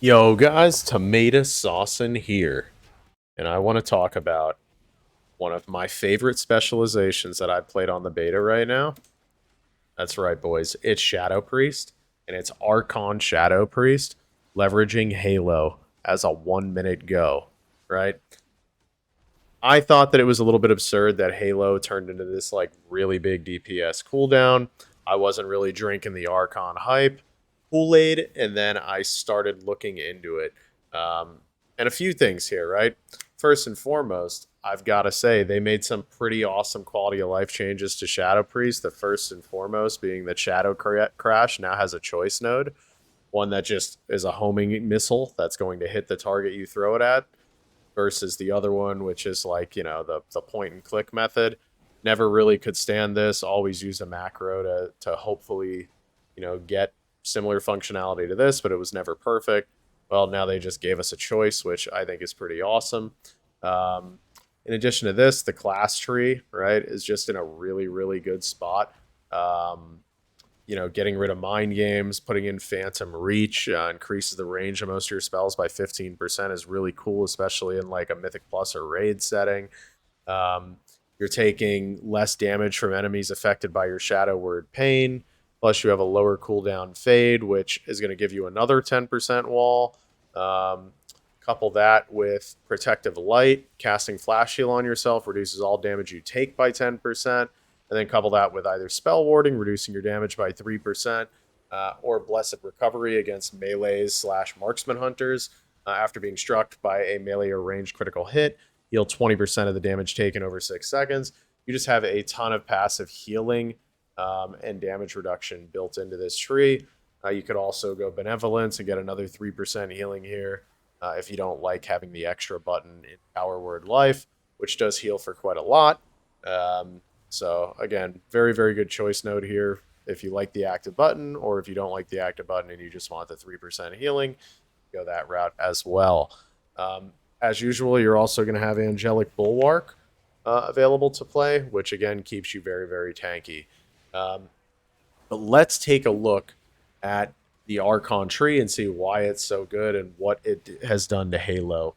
Yo, guys, tomato sauce in here. And I want to talk about one of my favorite specializations that I played on the beta right now. That's right, boys. It's Shadow Priest, and it's Archon Shadow Priest, leveraging Halo as a 1 minute go, right? I thought that it was a little bit absurd that Halo turned into this like really big DPS cooldown. I wasn't really drinking the Archon hype Kool-Aid, and then I started looking into it. And a few things here, right? First and foremost, I've got to say they made some pretty awesome quality of life changes to Shadow Priest. The first and foremost being that Crash now has a choice node, one that just is a homing missile that's going to hit the target you throw it at versus the other one, which is like, the point and click method. Never really could stand this. Always use a macro to hopefully, get similar functionality to this, but it was never perfect. Well, now they just gave us a choice, which I think is pretty awesome. In addition to this, the class tree, right, is just in a really, really good spot. Um, getting rid of mind games, putting in Phantom Reach, increases the range of most of your spells by 15% is really cool, especially in like a Mythic Plus or Raid setting. Um, you're taking less damage from enemies affected by your Shadow Word Pain. Plus, you have a lower cooldown Fade, which is going to give you another 10% wall. Um, Couple that with Protective Light, casting Flash Heal on yourself reduces all damage you take by 10%. And then couple that with either Spell Warding, reducing your damage by 3%, or Blessed Recovery against melees slash marksman hunters. After being struck by a melee or ranged critical hit, heal 20% of the damage taken over 6 seconds. You just have a ton of passive healing and damage reduction built into this tree. You could also go Benevolence and get another 3% healing here if you don't like having the extra button in Power Word Life, which does heal for quite a lot. So again, very, very good choice node here. If you like the active button, or if you don't like the active button and you just want the 3% healing, go that route as well. As usual, you're also going to have Angelic Bulwark available to play, which again keeps you very, very tanky. Um, but let's take a look at the Archon tree and see why it's so good and what it has done to Halo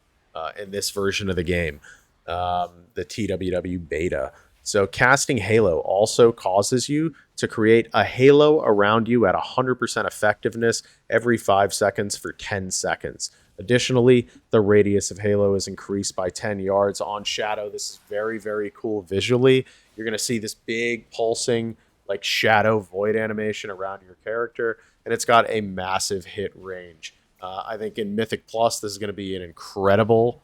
in this version of the game, the TWW beta. So casting Halo also causes you to create a halo around you at 100% effectiveness every 5 seconds for 10 seconds. Additionally, the radius of Halo is increased by 10 yards on Shadow. This is very, very cool visually. You're going to see this big pulsing like shadow void animation around your character, and it's got a massive hit range. I think in Mythic Plus, this is going to be an incredible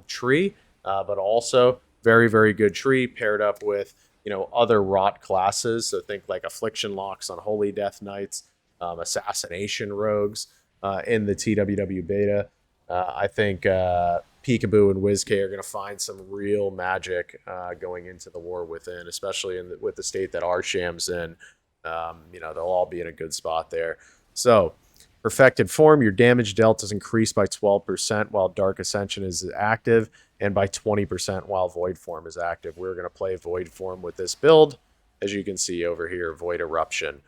tree, but also very, very good tree paired up with other rot classes. So think like Affliction Locks on Holy Death Knights, Assassination Rogues in the TWW beta. I think Peekaboo and WizK are going to find some real magic going into the War Within, especially with the state that Arsham's in. They'll all be in a good spot there. So, Perfected Form, your damage dealt is increased by 12% while Dark Ascension is active, and by 20% while Void Form is active. We're going to play Void Form with this build, as you can see over here, Void Eruption.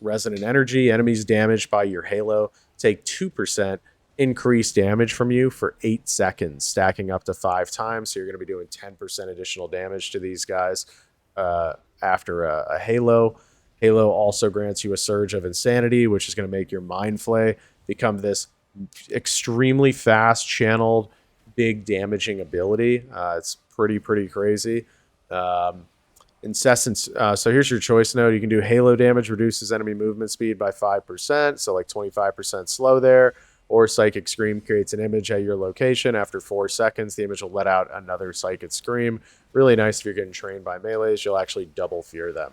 Resonant Energy, enemies damaged by your Halo take 2% increased damage from you for 8 seconds, stacking up to 5 times. So you're going to be doing 10% additional damage to these guys after a Halo. Halo also grants you a Surge of Insanity, which is going to make your Mind Flay become this extremely fast channeled, big damaging ability. It's pretty crazy. Incessant. So here's your choice node. You can do Halo damage, reduces enemy movement speed by 5%, so like 25% slow there. Or Psychic Scream creates an image at your location. After 4 seconds, the image will let out another Psychic Scream. Really nice if you're getting trained by melees. You'll actually double fear them.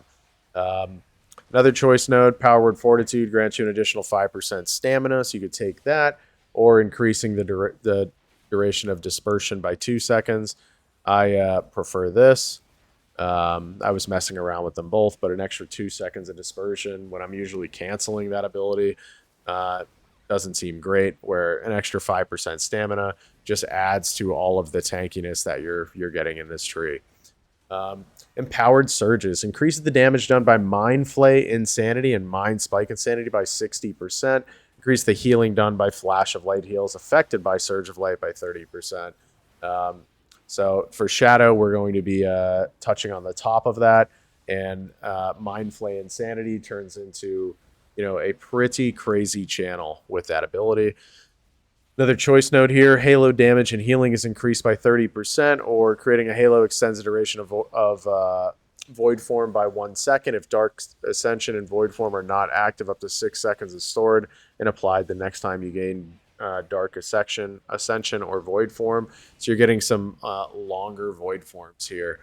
Another choice node, Power Word Fortitude, grants you an additional 5% stamina, so you could take that, or increasing the duration of dispersion by 2 seconds. I prefer this. I was messing around with them both, but an extra 2 seconds of dispersion when I'm usually canceling that ability doesn't seem great, where an extra 5% stamina just adds to all of the tankiness that you're getting in this tree. Empowered Surges increases the damage done by Mind Flay Insanity and Mind Spike Insanity by 60%. Increase the healing done by flash of light heals affected by surge of light by 30%. So for Shadow, we're going to be touching on the top of that, and Mind Flay Insanity turns into, a pretty crazy channel with that ability. Another choice note here: Halo damage and healing is increased by 30%, or creating a Halo extends the duration of Void Form by 1 second. If Dark Ascension and Void Form are not active, up to 6 seconds is stored and applied the next time you gain Dark Ascension or Void Form. So you're getting some longer Void Forms here,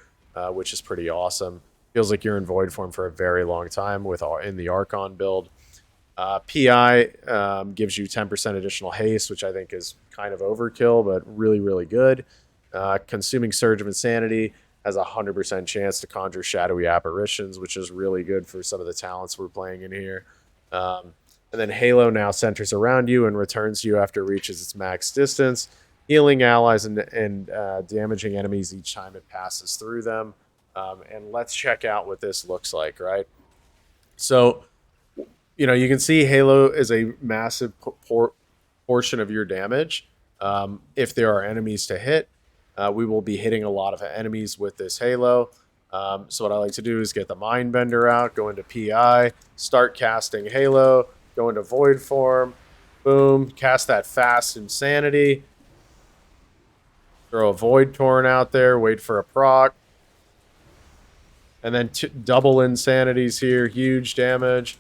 which is pretty awesome. Feels like you're in Void Form for a very long time in the Archon build. PI gives you 10% additional haste, which I think is kind of overkill, but really, really good. Consuming Surge of Insanity has a 100% chance to conjure shadowy apparitions, which is really good for some of the talents we're playing in here. And then Halo now centers around you and returns you after it reaches its max distance, healing allies and damaging enemies each time it passes through them. And let's check out what this looks like, right? So, you can see Halo is a massive portion of your damage. If there are enemies to hit, we will be hitting a lot of enemies with this Halo. So what I like to do is get the Mindbender out, go into PI, start casting Halo, go into Void Form, boom, cast that fast Insanity, throw a Void Torrent out there, wait for a proc, and then double Insanities here, huge damage.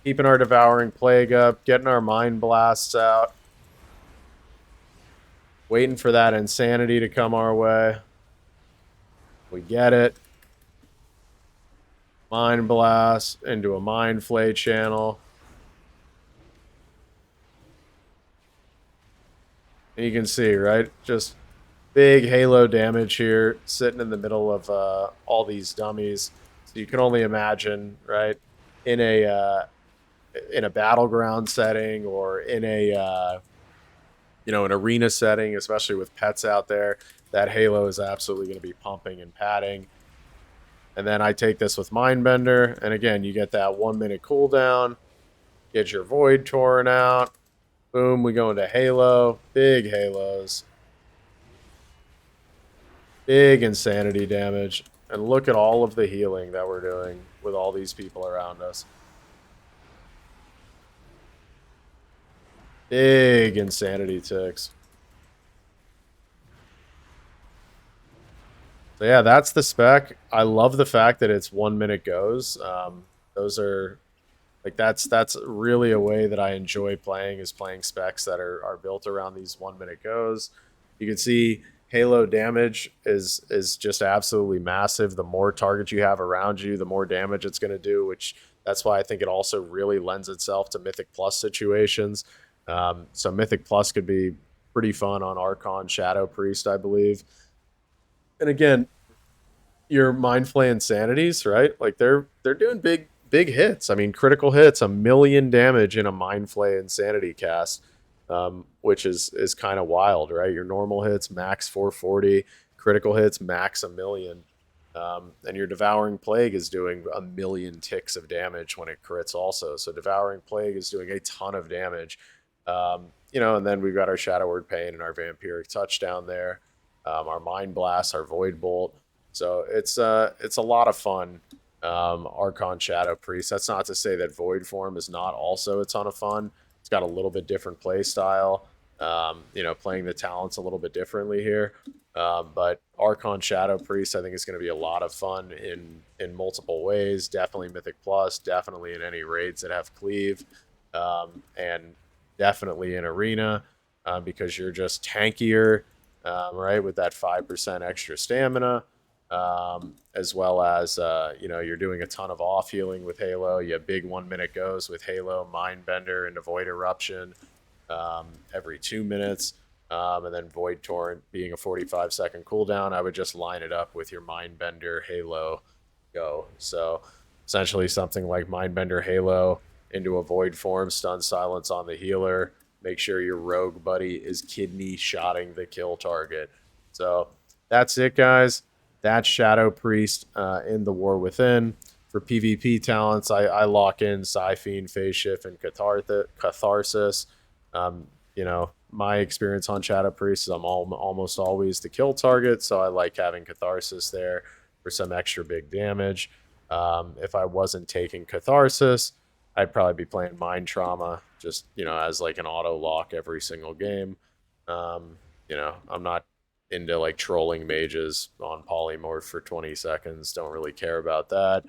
Keeping our Devouring Plague up, getting our Mind Blasts out. Waiting for that Insanity to come our way. We get it. Mind Blast into a Mind Flay channel. And you can see, right? Just big Halo damage here, sitting in the middle of all these dummies. So you can only imagine, right? In a battleground setting or in an arena setting, especially with pets out there, that Halo is absolutely going to be pumping and padding. And then I take this with Mindbender, and again, you get that 1 minute cooldown, get your Void Torrent out, boom, we go into Halo, big Halos, big Insanity damage, and look at all of the healing that we're doing with all these people around us. Big Insanity ticks. So yeah, that's the spec. I love the fact that it's 1 minute goes. Those are that's really a way that I enjoy playing, is playing specs that are built around these 1 minute goes. You can see Halo damage is just absolutely massive. The more targets you have around you, the more damage it's going to do, which that's why I think it also really lends itself to Mythic Plus situations. So Mythic Plus could be pretty fun on Archon, Shadow Priest, I believe. And again, your Mind Flay Insanities, right? Like they're doing big hits. I mean, critical hits, 1 million damage in a Mind Flay Insanity cast, which is kind of wild, right? Your normal hits max 440, critical hits max 1 million. And your Devouring Plague is doing 1 million ticks of damage when it crits also. So Devouring Plague is doing a ton of damage. And then we've got our Shadow Word Pain and our Vampiric Touch down there, our Mind Blast, our Void Bolt. So it's a lot of fun. Archon Shadow Priest. That's not to say that Void Form is not also a ton of fun. It's got a little bit different play style. Playing the talents a little bit differently here. But Archon Shadow Priest, I think, is going to be a lot of fun in multiple ways. Definitely Mythic Plus. Definitely in any raids that have cleave. And definitely in arena, because you're just tankier, right, with that 5% extra stamina, as well as you're doing a ton of off healing with Halo. You have big 1 minute goes with Halo, Mindbender into Void Eruption every 2 minutes, and then Void Torrent being a 45-second cooldown. I would just line it up with your Mindbender Halo go. So essentially something like Mindbender Halo into a Void Form, stun silence on the healer, make sure your rogue buddy is kidney shotting the kill target. So that's it, guys. That's Shadow Priest in the War Within. For PvP talents, I lock in Sci-Fiend, Phase Shift, and Catharsis. You know, my experience on Shadow Priest is I'm almost always the kill target, so I like having Catharsis there for some extra big damage. If I wasn't taking Catharsis, I'd probably be playing Mind Trauma, just, you know, as like an auto lock every single game. You know, I'm not into like trolling mages on polymorph for 20 seconds. Don't really care about that.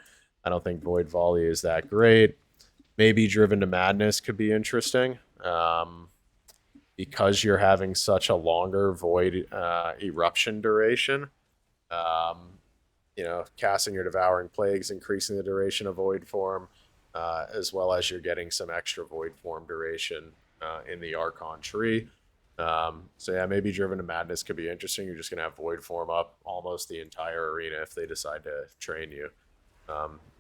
I don't think Void Volley is that great. Maybe Driven to Madness could be interesting. Because you're having such a longer void eruption duration. Um, you know, casting your Devouring Plagues, increasing the duration of void form, as well as you're getting some extra void form duration in the Archon tree. So yeah, maybe Driven to Madness could be interesting. You're just gonna have void form up almost the entire arena if they decide to train you.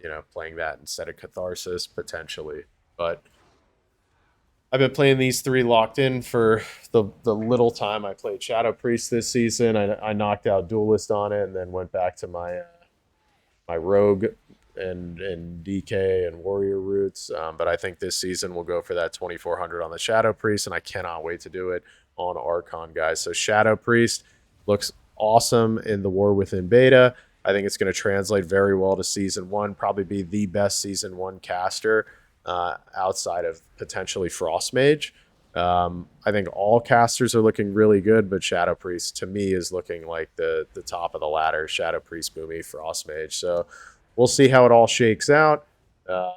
You know, playing that instead of Catharsis potentially, but I've been playing these three locked in for the little time I played Shadow Priest this season. I knocked out Duelist on it, and then went back to my Rogue and DK and Warrior roots. But I think this season we'll go for that 2400 on the Shadow Priest, and I cannot wait to do it on Archon, guys. So Shadow Priest looks awesome in the War Within beta. I think it's going to translate very well to season one. Probably be the best season one caster outside of potentially Frost Mage. I think all casters are looking really good, but Shadow Priest to me is looking like the top of the ladder. Shadow Priest, Boomy, Frost Mage. So we'll see how it all shakes out. Have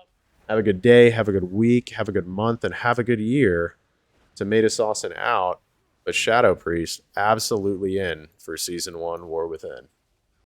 a good day, have a good week, have a good month, and have a good year. Tomato Sauce and out, but Shadow Priest absolutely in for season one War Within.